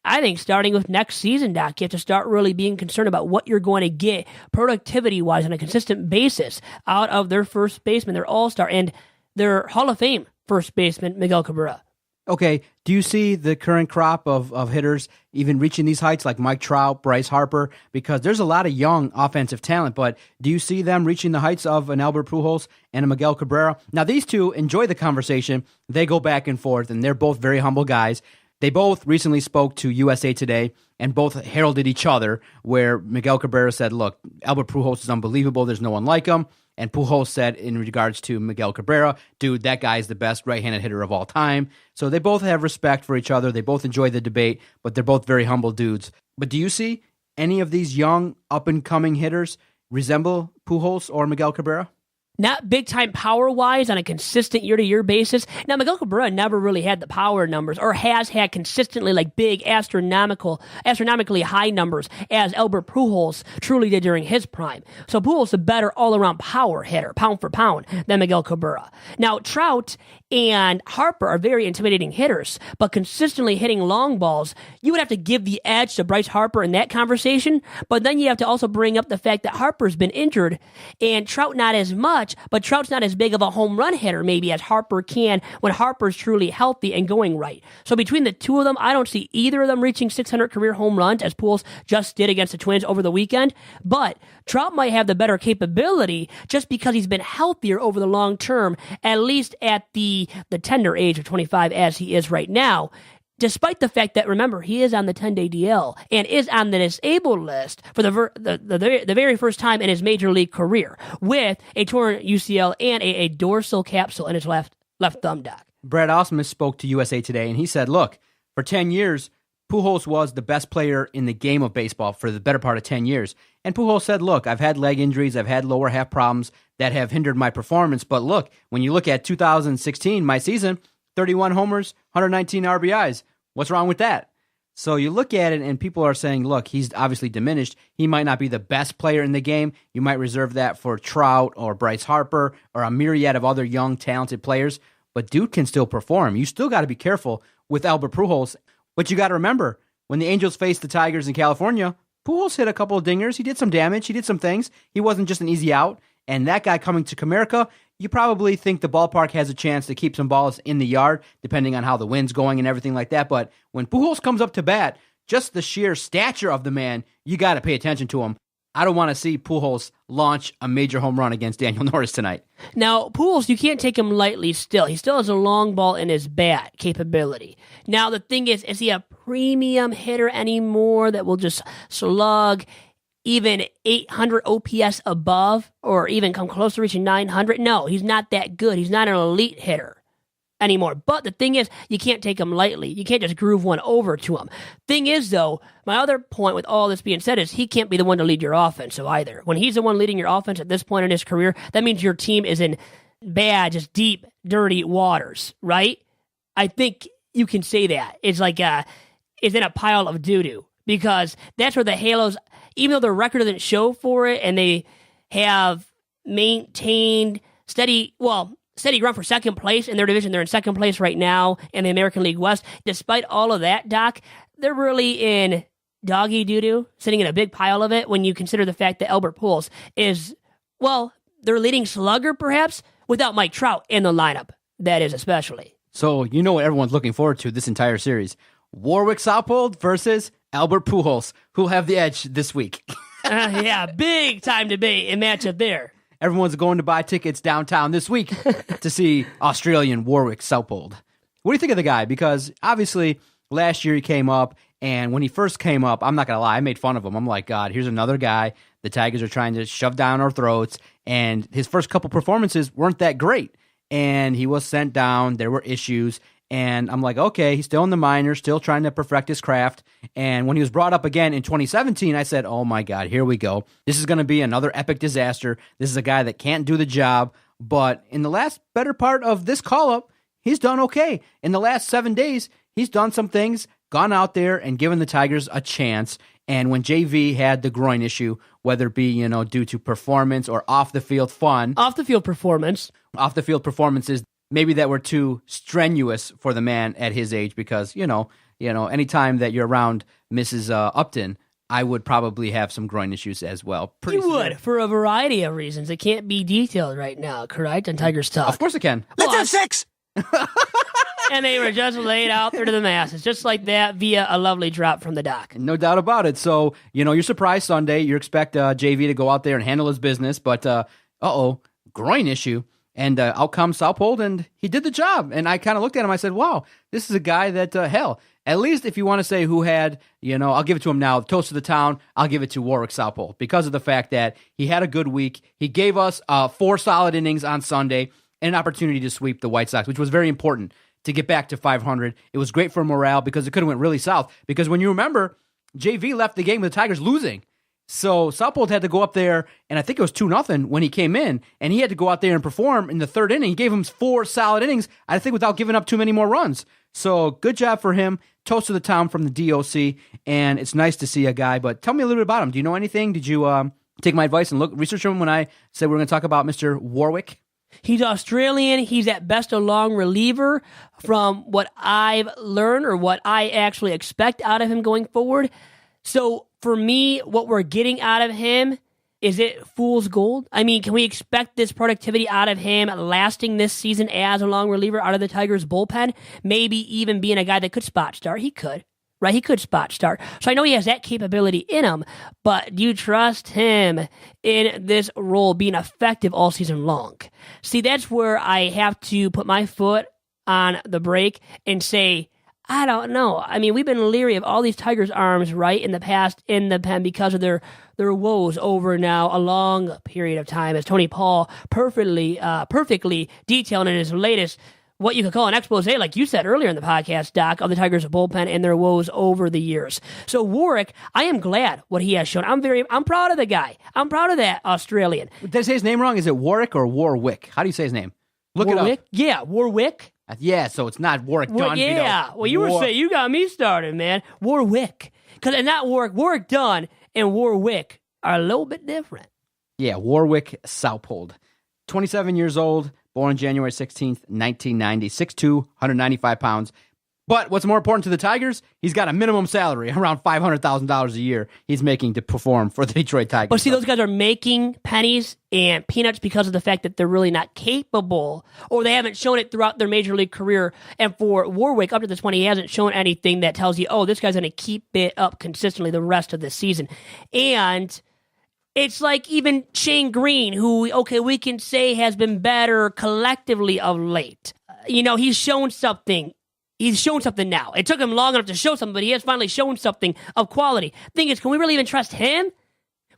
I think starting with next season, Doc, you have to start really being concerned about what you're going to get productivity-wise on a consistent basis out of their first baseman, their all-star, and their Hall of Fame first baseman, Miguel Cabrera. Okay, do you see the current crop of hitters even reaching these heights like Mike Trout, Bryce Harper? Because there's a lot of young offensive talent, but do you see them reaching the heights of an Albert Pujols and a Miguel Cabrera? Now, these two enjoy the conversation. They go back and forth, and they're both very humble guys. They both recently spoke to USA Today and both heralded each other, where Miguel Cabrera said, look, Albert Pujols is unbelievable. There's no one like him. And Pujols said in regards to Miguel Cabrera, dude, that guy is the best right-handed hitter of all time. So they both have respect for each other. They both enjoy the debate, but they're both very humble dudes. But do you see any of these young, up-and-coming hitters resemble Pujols or Miguel Cabrera? Not big-time power-wise on a consistent year-to-year basis. Now, Miguel Cabrera never really had the power numbers or has had consistently like big astronomically high numbers as Albert Pujols truly did during his prime. So Pujols is a better all-around power hitter, pound for pound, than Miguel Cabrera. Now, Trout and Harper are very intimidating hitters, but consistently hitting long balls, you would have to give the edge to Bryce Harper in that conversation, but then you have to also bring up the fact that Harper's been injured and Trout not as much, but Trout's not as big of a home run hitter maybe as Harper can when Harper's truly healthy and going right. So between the two of them, I don't see either of them reaching 600 career home runs as Pujols just did against the Twins over the weekend, but Trout might have the better capability just because he's been healthier over the long term, at least at the tender age of 25 as he is right now. Despite the fact that, remember, he is on the 10-day DL and is on the disabled list for the very first time in his major league career with a torn UCL and a dorsal capsule in his left thumb, Doc. Brad Ausmus spoke to USA Today, and he said, look, for 10 years, Pujols was the best player in the game of baseball for the better part of 10 years. And Pujols said, look, I've had leg injuries, I've had lower half problems that have hindered my performance. But look, when you look at 2016, my season, 31 homers, 119 RBIs. What's wrong with that? So you look at it and people are saying, look, he's obviously diminished. He might not be the best player in the game. You might reserve that for Trout or Bryce Harper or a myriad of other young, talented players. But dude can still perform. You still got to be careful with Albert Pujols. But you got to remember, when the Angels faced the Tigers in California, Pujols hit a couple of dingers. He did some damage. He did some things. He wasn't just an easy out. And that guy coming to Comerica, you probably think the ballpark has a chance to keep some balls in the yard, depending on how the wind's going and everything like that. But when Pujols comes up to bat, just the sheer stature of the man, you got to pay attention to him. I don't want to see Pujols launch a major home run against Daniel Norris tonight. Now, Pujols, you can't take him lightly still. He still has a long ball in his bat capability. Now, the thing is he a premium hitter anymore that will just slug even 800 OPS above or even come close to reaching 900? No, he's not that good. He's not an elite hitter anymore. But the thing is, you can't take him lightly. You can't just groove one over to him. Thing is, though, my other point with all this being said is he can't be the one to lead your offense. So either when he's the one leading your offense at this point in his career, that means your team is in bad, just deep, dirty waters, right? I think you can say that. It's like it's in a pile of doo-doo because that's where the Halos, even though their record doesn't show for it and they have maintained steady run for second place in their division. They're in second place right now in the American League West. Despite all of that, Doc, they're really in doggy doo-doo, sitting in a big pile of it when you consider the fact that Albert Pujols is, their leading slugger perhaps without Mike Trout in the lineup. That is especially. So you know what everyone's looking forward to this entire series. Warwick Saupold versus Albert Pujols. Who'll have the edge this week? Yeah, big time debate and matchup there. Everyone's going to buy tickets downtown this week to see Australian Warwick Saupold. What do you think of the guy? Because obviously last year he came up, and when he first came up, I'm not going to lie, I made fun of him. I'm like, God, here's another guy the Tigers are trying to shove down our throats, and his first couple performances weren't that great. And he was sent down. There were issues. And I'm like, okay, he's still in the minors, still trying to perfect his craft. And when he was brought up again in 2017, I said, oh my God, here we go. This is going to be another epic disaster. This is a guy that can't do the job. But in the last better part of this call-up, he's done okay. In the last 7 days, he's done some things, gone out there and given the Tigers a chance. And when JV had the groin issue, whether it be, due to performance or off-the-field fun. Off-the-field performances, maybe that were too strenuous for the man at his age because, anytime that you're around Mrs. Upton, I would probably have some groin issues as well. You would, for a variety of reasons. It can't be detailed right now, correct? On Tigers Talk. Of course it can. Let's have sex! And they were just laid out there to the masses, just like that, via a lovely drop from the doc. No doubt about it. So, you're surprised Sunday. You expect JV to go out there and handle his business, but, groin issue. And out comes Saupold, and he did the job. And I kind of looked at him, I said, wow, this is a guy that, at least if you want to say who had, I'll give it to him now, toast of the town, I'll give it to Warwick Saupold because of the fact that he had a good week. He gave us 4 solid innings on Sunday and an opportunity to sweep the White Sox, which was very important to get back to 500. It was great for morale because it could have went really south. Because when you remember, JV left the game with the Tigers losing. So Saupold had to go up there, and I think it was 2-0 when he came in, and he had to go out there and perform in the third inning. He gave him 4 solid innings, I think, without giving up too many more runs. So good job for him. Toast of the town from the DOC, and it's nice to see a guy. But tell me a little bit about him. Do you know anything? Did you take my advice and research him when I said we're going to talk about Mr. Warwick? He's Australian. He's at best a long reliever from what I've learned or what I actually expect out of him going forward. So for me, what we're getting out of him, is it fool's gold? I mean, can we expect this productivity out of him lasting this season as a long reliever out of the Tigers bullpen? Maybe even being a guy that could spot start. He could, right? He could spot start. So I know he has that capability in him, but do you trust him in this role being effective all season long? See, that's where I have to put my foot on the brake and say, I don't know. I mean, we've been leery of all these Tigers arms, right, in the past in the pen because of their woes over now a long period of time, as Tony Paul perfectly detailed in his latest, what you could call an expose, like you said earlier in the podcast, Doc, of the Tigers bullpen and their woes over the years. So Warwick, I am glad what he has shown. I'm proud of the guy. I'm proud of that Australian. Did I say his name wrong? Is it Warwick or Warwick? How do you say his name? Look Warwick? It up. Yeah, Warwick. Yeah, so it's not Warwick Dunn. Yeah, well, you were saying, you got me started, man. Warwick. Because not Warwick Dunn and Warwick are a little bit different. Yeah, Warwick Saupold. 27 years old, born January 16th, 1990, 6'2", 195 pounds. But what's more important to the Tigers, he's got a minimum salary, around $500,000 a year he's making to perform for the Detroit Tigers. But see, those guys are making pennies and peanuts because of the fact that they're really not capable, or they haven't shown it throughout their major league career. And for Warwick, up to this point, he hasn't shown anything that tells you, oh, this guy's going to keep it up consistently the rest of the season. And it's like even Shane Green, who, okay, we can say has been better collectively of late. He's shown something. He's shown something now. It took him long enough to show something, but he has finally shown something of quality. Thing is, can we really even trust him?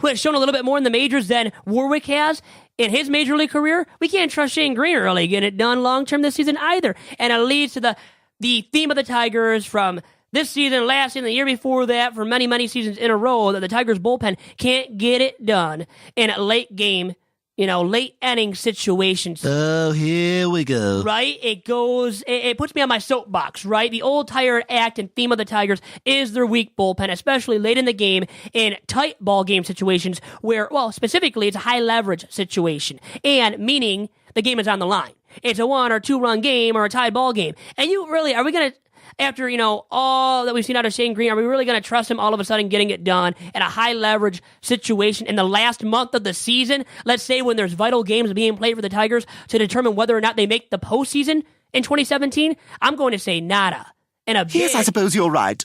who has shown a little bit more in the majors than Warwick has in his major league career, we can't trust Shane Green really getting it done long-term this season either. And it leads to the theme of the Tigers from this season, last season, the year before that, for many, many seasons in a row, that the Tigers bullpen can't get it done in a late game, late inning situations. Oh, here we go. Right? It puts me on my soapbox, right? The old tired act and theme of the Tigers is their weak bullpen, especially late in the game in tight ball game situations where, well, specifically it's a high leverage situation, and meaning the game is on the line. It's a 1 or 2 run game or a tied ball game. And are we going to, after, all that we've seen out of Shane Green, are we really going to trust him all of a sudden getting it done in a high leverage situation in the last month of the season? Let's say when there's vital games being played for the Tigers to determine whether or not they make the postseason in 2017? I'm going to say nada. Yes, I suppose you're right.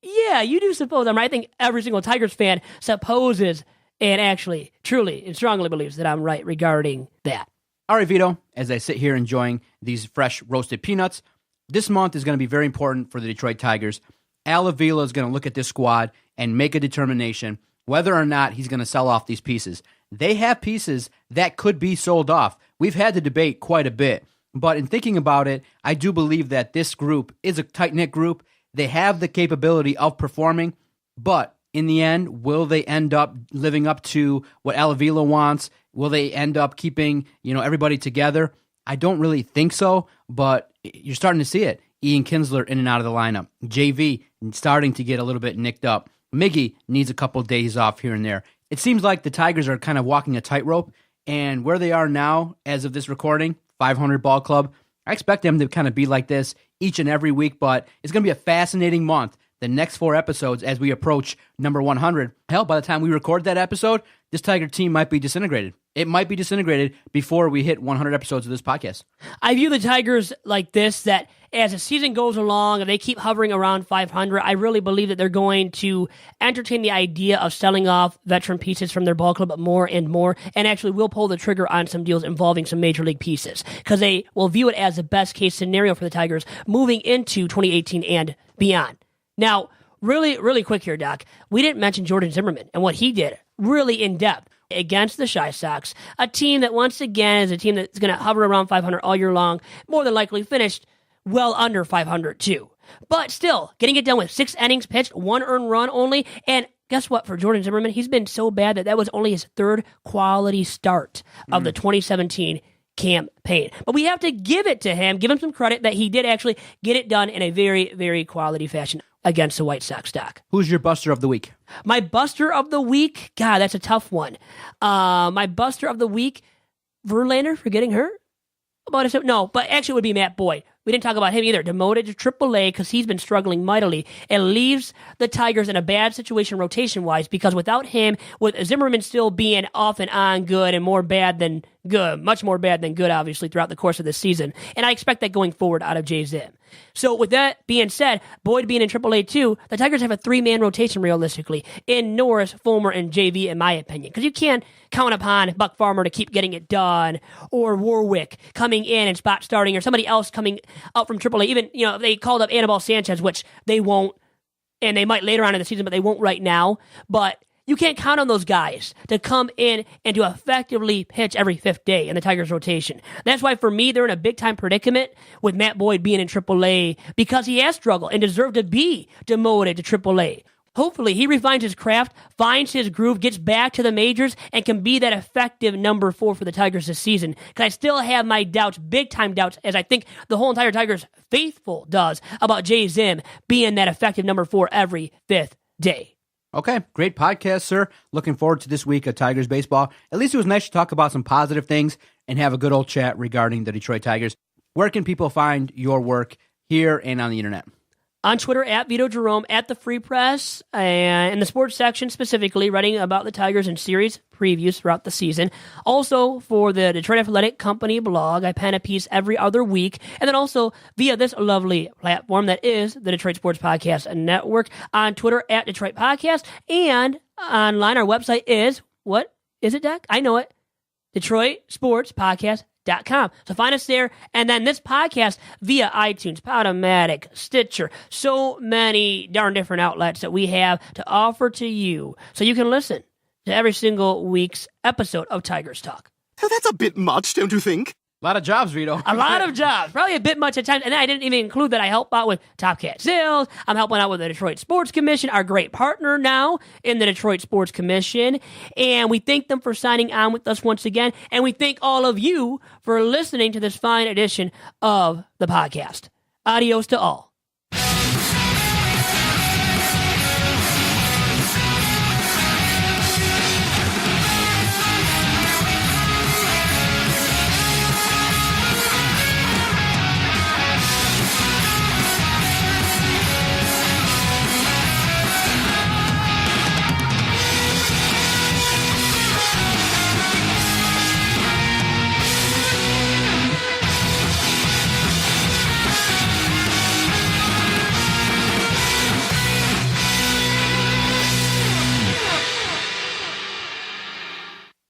Yeah, you do suppose I'm right. I think every single Tigers fan supposes and actually, truly, and strongly believes that I'm right regarding that. All right, Vito, as I sit here enjoying these fresh roasted peanuts, this month is going to be very important for the Detroit Tigers. Avila is going to look at this squad and make a determination whether or not he's going to sell off these pieces. They have pieces that could be sold off. We've had the debate quite a bit, but in thinking about it, I do believe that this group is a tight-knit group. They have the capability of performing, but in the end, will they end up living up to what Avila wants? Will they end up keeping, everybody together? I don't really think so, but you're starting to see it. Ian Kinsler in and out of the lineup. JV starting to get a little bit nicked up. Miggy needs a couple days off here and there. It seems like the Tigers are kind of walking a tightrope, and where they are now, as of this recording, 500 ball club, I expect them to kind of be like this each and every week, but it's going to be a fascinating month. The next 4 episodes as we approach number 100. Hell, by the time we record that episode, this Tiger team might be disintegrated. It might be disintegrated before we hit 100 episodes of this podcast. I view the Tigers like this, that as the season goes along and they keep hovering around 500, I really believe that they're going to entertain the idea of selling off veteran pieces from their ball club more and more, and actually will pull the trigger on some deals involving some major league pieces, because they will view it as the best case scenario for the Tigers moving into 2018 and beyond. Now, really, really quick here, Doc. We didn't mention Jordan Zimmermann and what he did really in depth against the White Sox, a team that once again is a team that's going to hover around 500 all year long, more than likely finished well under 500 too. But still, getting it done with 6 innings pitched, 1 earned run only, and guess what? For Jordan Zimmermann, he's been so bad that was only his 3rd quality start of the 2017 campaign. But we have to give it to him, give him some credit that he did actually get it done in a very, very quality fashion against the White Sox, Doc. Who's your buster of the week? My buster of the week? God, that's a tough one. My buster of the week, Verlander for getting hurt? No, but actually it would be Matt Boyd. We didn't talk about him either. Demoted to Triple-A because he's been struggling mightily. It leaves the Tigers in a bad situation rotation-wise, because without him, with Zimmermann still being off and on good and more bad than good, much more bad than good, obviously, throughout the course of the season. And I expect that going forward out of Jay Zim. So with that being said, Boyd being in Triple-A too, the Tigers have a 3-man rotation realistically in Norris, Fulmer, and JV, in my opinion. Because you can't count upon Buck Farmer to keep getting it done, or Warwick coming in and spot starting, or somebody else coming up from Triple-A. Even, if they called up Anibal Sanchez, which they won't, and they might later on in the season, but they won't right now. But you can't count on those guys to come in and to effectively pitch every 5th day in the Tigers rotation. That's why, for me, they're in a big-time predicament with Matt Boyd being in Triple-A, because he has struggled and deserved to be demoted to Triple-A. Hopefully, he refines his craft, finds his groove, gets back to the majors, and can be that effective number 4 for the Tigers this season. Because I still have my doubts, big-time doubts, as I think the whole entire Tigers faithful does, about Jay Zim being that effective number 4 every 5th day. Okay, great podcast, sir. Looking forward to this week of Tigers baseball. At least it was nice to talk about some positive things and have a good old chat regarding the Detroit Tigers. Where can people find your work here and on the internet? On Twitter, at Vito Jerome, at the Free Press, and in the sports section specifically, writing about the Tigers and series previews throughout the season. Also, for the Detroit Athletic Company blog, I pen a piece every other week. And then also via this lovely platform that is the Detroit Sports Podcast Network. On Twitter, at Detroit Podcast. And online, our website is, what is it, Doc? I know it. DetroitSportsPodcast.com. So find us there, and then this podcast via iTunes, Podomatic, Stitcher, so many darn different outlets that we have to offer to you, so you can listen to every single week's episode of Tigers Talk. That's a bit much, don't you think? A lot of jobs, Vito. A lot of jobs, probably a bit much at times. And I didn't even include that I help out with Top Cat Sales. I'm helping out with the Detroit Sports Commission, our great partner now in the Detroit Sports Commission. And we thank them for signing on with us once again. And we thank all of you for listening to this fine edition of the podcast. Adios to all.